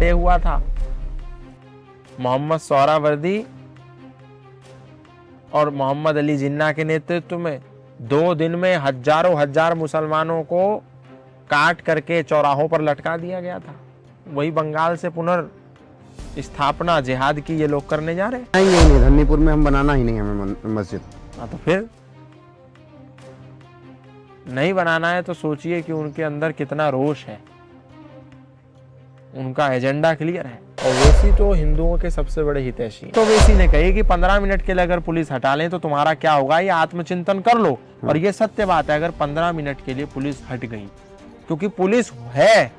Day हुआ था। मोहम्मद सोहरावर्दी और मोहम्मद अली जिन्ना के नेतृत्व में 2 दिन में हजारों हजार मुसलमानों को काट करके चौराहों पर लटका दिया गया था। वही बंगाल से पुनर्स्थापना जिहाद की ये लोग करने जा रहे हैं। नहीं, धन्नीपुर में हम बनाना ही नहीं हमें मस्जिद। हाँ, तो फिर नहीं बनाना है तो सोचिए कि उनके अंदर कितना रोष है। उनका एजेंडा क्लियर है। ओवैसी तो हिंदुओं के सबसे बड़े हितैषी हैं। तो ओवैसी ने कही कि 15 मिनट के लिए अगर पुलिस हटा लें तो तुम्हारा क्या होगा, ये आत्मचिंतन कर लो। और ये सत्य बात है, अगर 15 मिनट के लिए पुलिस हट गई, क्योंकि पुलिस है,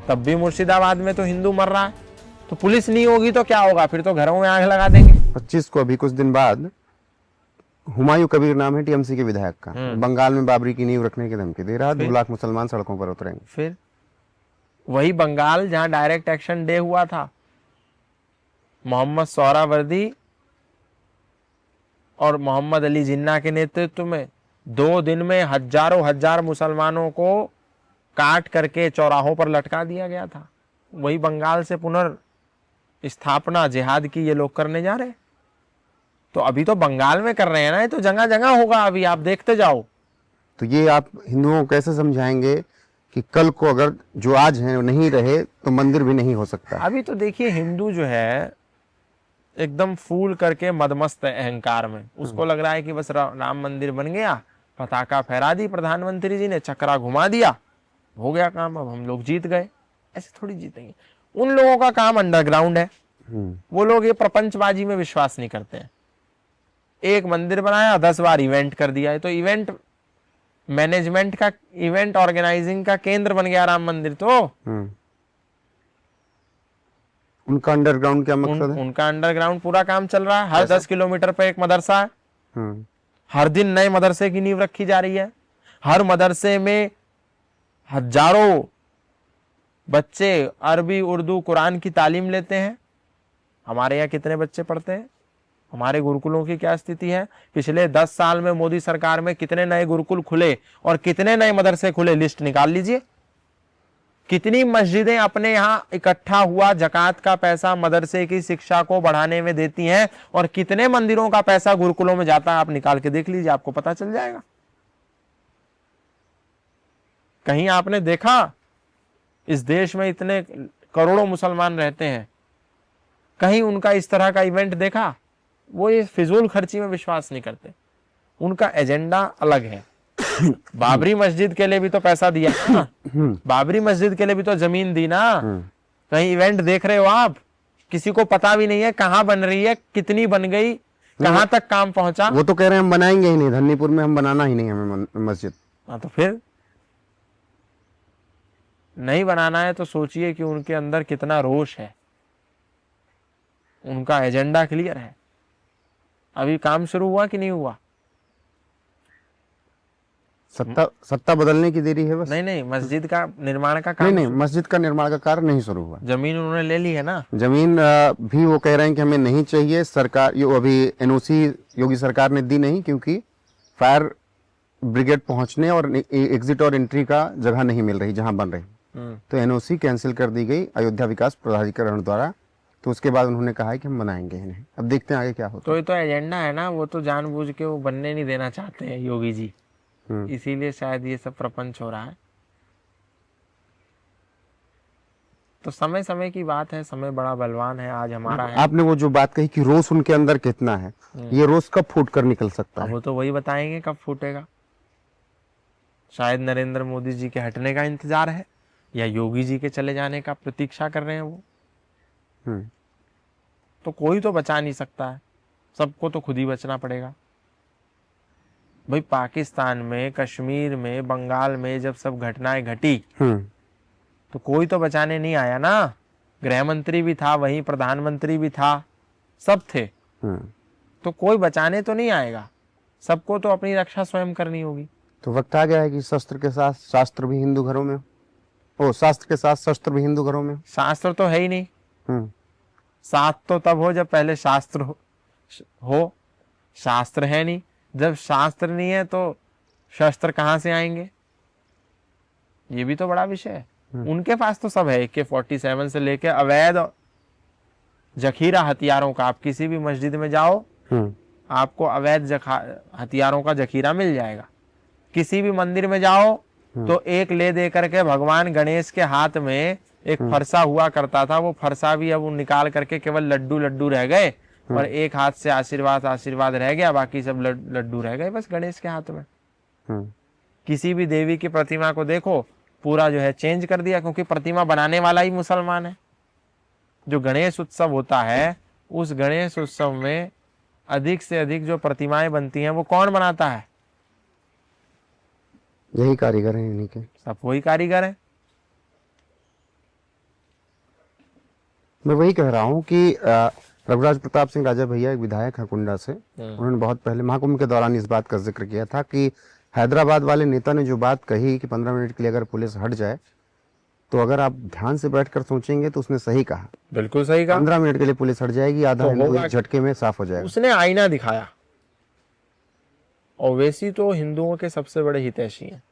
तब भी मुर्शिदाबाद में तो हिंदू मर रहा है, तो पुलिस नहीं होगी तो क्या होगा, फिर तो घरों में आग लगा देंगे। 25 को अभी कुछ दिन बाद हुमायूं कबीर नाम है टीएमसी के विधायक का, बंगाल में बाबरी की नींव रखने की धमकी दे रहा है। 2 लाख मुसलमान सड़कों पर उतरेंगे। फिर वही बंगाल जहां डायरेक्ट एक्शन डे हुआ था, मोहम्मद सोहरावर्दी और मोहम्मद अली जिन्ना के नेतृत्व में 2 दिन में हजारों हजार मुसलमानों को काट करके चौराहों पर लटका दिया गया था। वही बंगाल से पुनर्स्थापना जिहाद की ये लोग करने जा रहे हैं। तो अभी तो बंगाल में कर रहे हैं ना, ये तो जगह जगह होगा, अभी आप देखते जाओ। तो ये आप हिंदुओं को कैसे समझाएंगे कि कल को अगर जो आज हैं नहीं रहे तो मंदिर भी नहीं हो सकता। अभी तो देखिए, हिंदू जो है एकदम फूल करके मदमस्त है अहंकार में। उसको लग रहा है कि बस राम मंदिर बन गया, पताका फहरा दी प्रधानमंत्री जी ने, चक्रा घुमा दिया, हो गया काम, अब हम लोग जीत गए। ऐसे थोड़ी जीतेंगे। उन लोगों का काम अंडरग्राउंड है। वो लोग ये प्रपंचबाजी में विश्वास नहीं करते हैं। एक मंदिर बनाया, 10 बार इवेंट कर दिया है, तो इवेंट मैनेजमेंट का, इवेंट ऑर्गेनाइजिंग का केंद्र बन गया राम मंदिर। तो उनका अंडरग्राउंड क्या मकसद है? उनका अंडरग्राउंड पूरा काम चल रहा है। हर 10 किलोमीटर पे एक मदरसा है। हर दिन नए मदरसे की नींव रखी जा रही है। हर मदरसे में हजारों बच्चे अरबी, उर्दू, कुरान की तालीम लेते हैं। हमारे यहाँ कितने बच्चे पढ़ते हैं? हमारे गुरुकुलों की क्या स्थिति है? पिछले 10 साल में मोदी सरकार में कितने नए गुरुकुल खुले और कितने नए मदरसे खुले, लिस्ट निकाल लीजिए। कितनी मस्जिदें अपने यहाँ इकट्ठा हुआ जकात का पैसा मदरसे की शिक्षा को बढ़ाने में देती हैं, और कितने मंदिरों का पैसा गुरुकुलों में जाता है, आप निकाल के देख लीजिए, आपको पता चल जाएगा। कहीं आपने देखा इस देश में इतने करोड़ों मुसलमान रहते हैं, कहीं उनका इस तरह का इवेंट देखा? वो ये फिजूल खर्ची में विश्वास नहीं करते। उनका एजेंडा अलग है। बाबरी मस्जिद के लिए भी तो पैसा दिया ना, बाबरी मस्जिद के लिए भी तो जमीन दी ना। कहीं इवेंट देख रहे हो आप? किसी को पता भी नहीं है कहाँ बन रही है, कितनी बन गई, कहाँ तक काम पहुंचा। वो तो कह रहे हैं हम बनाएंगे ही नहीं, धन्नीपुर में हम बनाना ही नहीं हमें मस्जिद। हाँ, तो फिर नहीं बनाना है तो सोचिए कि उनके अंदर कितना रोष है। उनका एजेंडा क्लियर है। अभी काम शुरू हुआ कि नहीं हुआ? सत्ता बदलने की देरी है बस। नहीं, मस्जिद का निर्माण का काम नहीं, मस्जिद का निर्माण का कार्य नहीं शुरू हुआ। जमीन उन्होंने ले ली है ना। जमीन भी वो कह रहे हैं कि हमें नहीं चाहिए। सरकार ये अभी एनओसी योगी सरकार ने दी नहीं, क्योंकि फायर ब्रिगेड पहुंचने और एग्जिट और एंट्री का जगह नहीं मिल रही जहां बन रही। तो एनओसी कैंसिल कर दी गई अयोध्या विकास प्राधिकरण द्वारा। तो उसके बाद उन्होंने कहा है कि हम बनाएंगे ही नहीं। अब देखते हैं आगे क्या होता है। तो ये तो एजेंडा है ना, वो तो जानबूझ के वो बनने नहीं देना चाहते हैं योगी जी, इसीलिए शायद ये सब प्रपंच हो रहा है। तो समय समय की बात है, समय बड़ा बलवान है। आज हमारा है। आपने वो जो बात कही कि रोष उनके अंदर कितना है, ये रोष कब फूट कर निकल सकता है? वो तो वही बताएंगे कब फूटेगा। शायद नरेंद्र मोदी जी के हटने का इंतजार है, या योगी जी के चले जाने का प्रतीक्षा कर रहे हैं वो। तो कोई तो बचा नहीं सकता है, सबको तो खुद ही बचना पड़ेगा। भाई पाकिस्तान में, कश्मीर में, बंगाल में जब सब घटनाएं घटी तो कोई तो बचाने नहीं आया ना। गृह मंत्री भी था वहीं, प्रधानमंत्री भी था, सब थे। तो कोई बचाने तो नहीं आएगा, सबको तो अपनी रक्षा स्वयं करनी होगी। तो वक्त आ गया है कि शस्त्र के साथ शास्त्र भी हिंदू घरों में हो। शास्त्र के साथ शस्त्र भी हिंदू घरों में। शास्त्र तो है ही नहीं। साथ तो तब हो जब पहले शास्त्र हो। शास्त्र है नहीं, जब शास्त्र नहीं है तो शस्त्र कहां से आएंगे? ये भी तो बड़ा विषय है। उनके पास तो सब है, AK-47 से लेके अवैध जखीरा हथियारों का। आप किसी भी मस्जिद में जाओ, आपको अवैध हथियारों का जखीरा मिल जाएगा। किसी भी मंदिर में जाओ तो एक ले दे करके भगवान गणेश के हाथ में एक फरसा हुआ करता था, वो फरसा भी अब निकाल करके केवल लड्डू लड्डू रह गए, और एक हाथ से आशीर्वाद आशीर्वाद रह गया, बाकी सब लड्डू रह गए बस गणेश के हाथ में। किसी भी देवी की प्रतिमा को देखो, पूरा जो है चेंज कर दिया, क्योंकि प्रतिमा बनाने वाला ही मुसलमान है। जो गणेश उत्सव होता है, उस गणेश उत्सव में अधिक से अधिक जो प्रतिमाएं बनती हैं वो कौन बनाता है? यही कारीगर हैं इन्हीं के, सब वही कारीगर है। मैं वही कह रहा हूँ कि रघुराज प्रताप सिंह राजा भैया एक विधायक है कुंडा से, उन्होंने बहुत पहले महाकुंभ के दौरान इस बात का जिक्र किया था कि हैदराबाद वाले नेता ने जो बात कही कि 15 मिनट के लिए अगर पुलिस हट जाए, तो अगर आप ध्यान से बैठकर सोचेंगे तो उसने सही कहा। बिल्कुल सही कहा। 15 मिनट के लिए पुलिस हट जाएगी, आधा तो हिंदू एक झटके में साफ हो जाएगा। उसने आईना दिखाया। ओवैसी तो हिंदुओं के सबसे बड़े हितैषी हैं।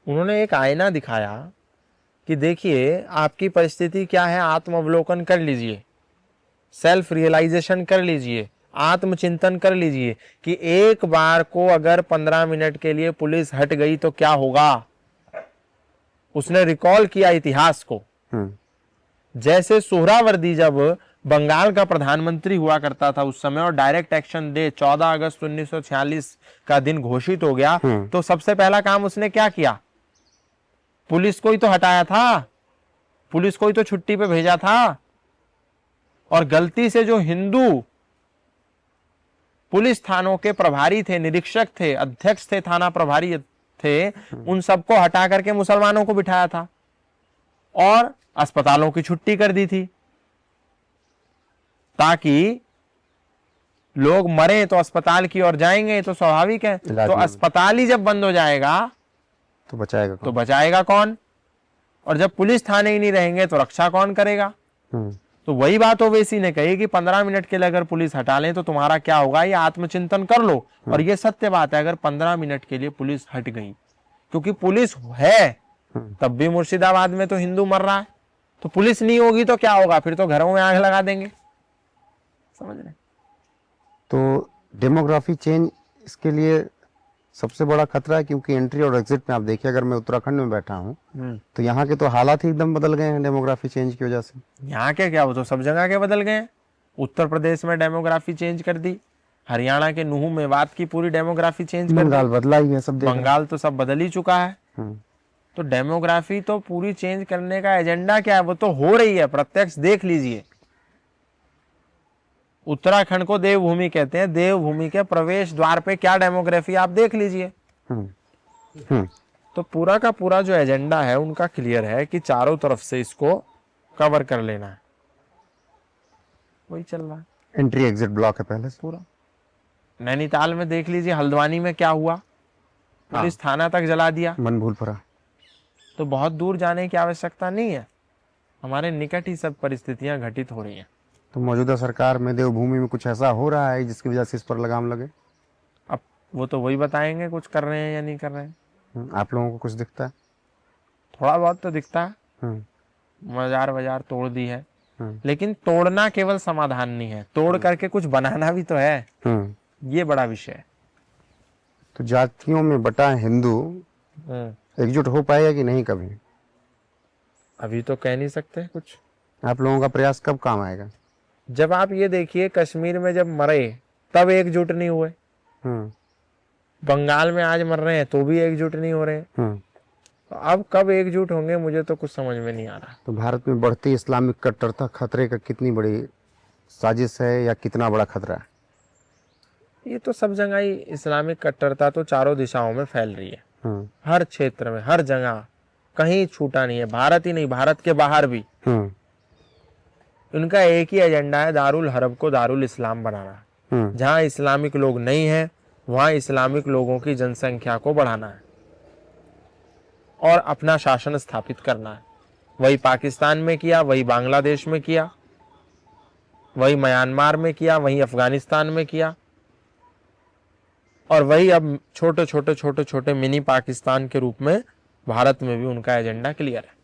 उन्होंने एक आईना दिखाया कि देखिए आपकी परिस्थिति क्या है, आत्मावलोकन कर लीजिए, सेल्फ रियलाइजेशन कर लीजिए, आत्मचिंतन कर लीजिए कि एक बार को अगर 15 मिनट के लिए पुलिस हट गई तो क्या होगा। उसने रिकॉल किया इतिहास को। जैसे सोहरावर्दी जब बंगाल का प्रधानमंत्री हुआ करता था उस समय, और डायरेक्ट एक्शन डे 14 अगस्त 1946 का दिन घोषित हो गया, तो सबसे पहला काम उसने क्या किया? पुलिस को ही तो हटाया था, पुलिस को ही तो छुट्टी पे भेजा था। और गलती से जो हिंदू पुलिस थानों के प्रभारी थे, निरीक्षक थे, अध्यक्ष थे, थाना प्रभारी थे, उन सबको हटा करके मुसलमानों को बिठाया था और अस्पतालों की छुट्टी कर दी थी, ताकि लोग मरे तो अस्पताल की ओर जाएंगे, तो स्वाभाविक है। तो अस्पताल ही जब बंद हो जाएगा तो बचाएगा कौन? और जब पुलिस थाने ही नहीं रहेंगे तो रक्षा कौन करेगा? तो वही बात ओवैसी ने कही कि 15 मिनट के लिए अगर पुलिस हटा लें तो तुम्हारा क्या होगा, ये आत्मचिंतन कर लो। और ये सत्य बात है, अगर 15 मिनट के लिए पुलिस हट गई, क्योंकि पुलिस है, तब भी मुर्शिदाबाद में तो हिंदू मर रहा है, तो पुलिस नहीं होगी तो क्या होगा? फिर तो घरों में आग लगा देंगे। समझ रहे? तो डेमोग्राफी चेंज इसके लिए सबसे बड़ा खतरा है, क्योंकि एंट्री और एग्जिट में आप देखिए, अगर मैं उत्तराखंड में बैठा हूँ तो यहाँ के तो हालात ही एकदम बदल गए हैं डेमोग्राफी चेंज की वजह से। यहाँ के क्या, वो तो सब जगह के बदल गए हैं। उत्तर प्रदेश में डेमोग्राफी चेंज कर दी, हरियाणा के नूह मेवात की पूरी डेमोग्राफी चेंज कर दी, बंगाल बदला ही है, सब बंगाल तो सब बदल ही चुका है। तो डेमोग्राफी तो पूरी चेंज करने का एजेंडा क्या है, वो तो हो रही है, प्रत्यक्ष देख लीजिए। उत्तराखंड को देवभूमि कहते हैं, देवभूमि के प्रवेश द्वार पे क्या डेमोग्राफी आप देख लीजिए। तो पूरा का पूरा जो एजेंडा है उनका क्लियर है कि चारों तरफ से इसको कवर कर लेना है, वही चल रहा है। एंट्री एग्जिट ब्लॉक है पहले से पूरा। नैनीताल में देख लीजिए, हल्द्वानी में क्या हुआ, पुलिस थाना तक जला दिया। मनभूलपुरा। तो बहुत दूर जाने की आवश्यकता नहीं है, हमारे निकट ही सब परिस्थितियां घटित हो रही हैं। तो मौजूदा सरकार में देवभूमि में कुछ ऐसा हो रहा है जिसकी वजह से इस पर लगाम लगे? अब वो तो वही बताएंगे कुछ कर रहे हैं या नहीं कर रहे हैं। आप लोगों को कुछ दिखता है? थोड़ा बहुत तो दिखता है। मजार बाजार तोड़ दी है, लेकिन तोड़ना केवल समाधान नहीं है, तोड़ करके कुछ बनाना भी तो है, ये बड़ा विषय है। तो जातियों में बटा हिंदू एकजुट हो पाएगा कि नहीं कभी? अभी तो कह नहीं सकते कुछ। आप लोगों का प्रयास कब काम आएगा? जब आप ये देखिए, कश्मीर में जब मरे तब एकजुट नहीं हुए, बंगाल में आज मर रहे हैं तो भी एकजुट नहीं हो रहे, तो अब कब एकजुट होंगे मुझे तो कुछ समझ में नहीं आ रहा। तो भारत में बढ़ती इस्लामिक कट्टरता खतरे का कितनी बड़ी साजिश है या कितना बड़ा खतरा है? ये तो सब जगह ही इस्लामिक कट्टरता तो चारों दिशाओं में फैल रही है, हर क्षेत्र में, हर जगह, कहीं छूटा नहीं है। भारत ही नहीं, भारत के बाहर भी उनका एक ही एजेंडा है, दारुल हरब को दारुल इस्लाम बनाना। जहां इस्लामिक लोग नहीं है वहां इस्लामिक लोगों की जनसंख्या को बढ़ाना है और अपना शासन स्थापित करना है। वही पाकिस्तान में किया, वही बांग्लादेश में किया, वही म्यांमार में किया, वही अफगानिस्तान में किया, और वही अब छोटे छोटे मिनी पाकिस्तान के रूप में भारत में भी उनका एजेंडा क्लियर है।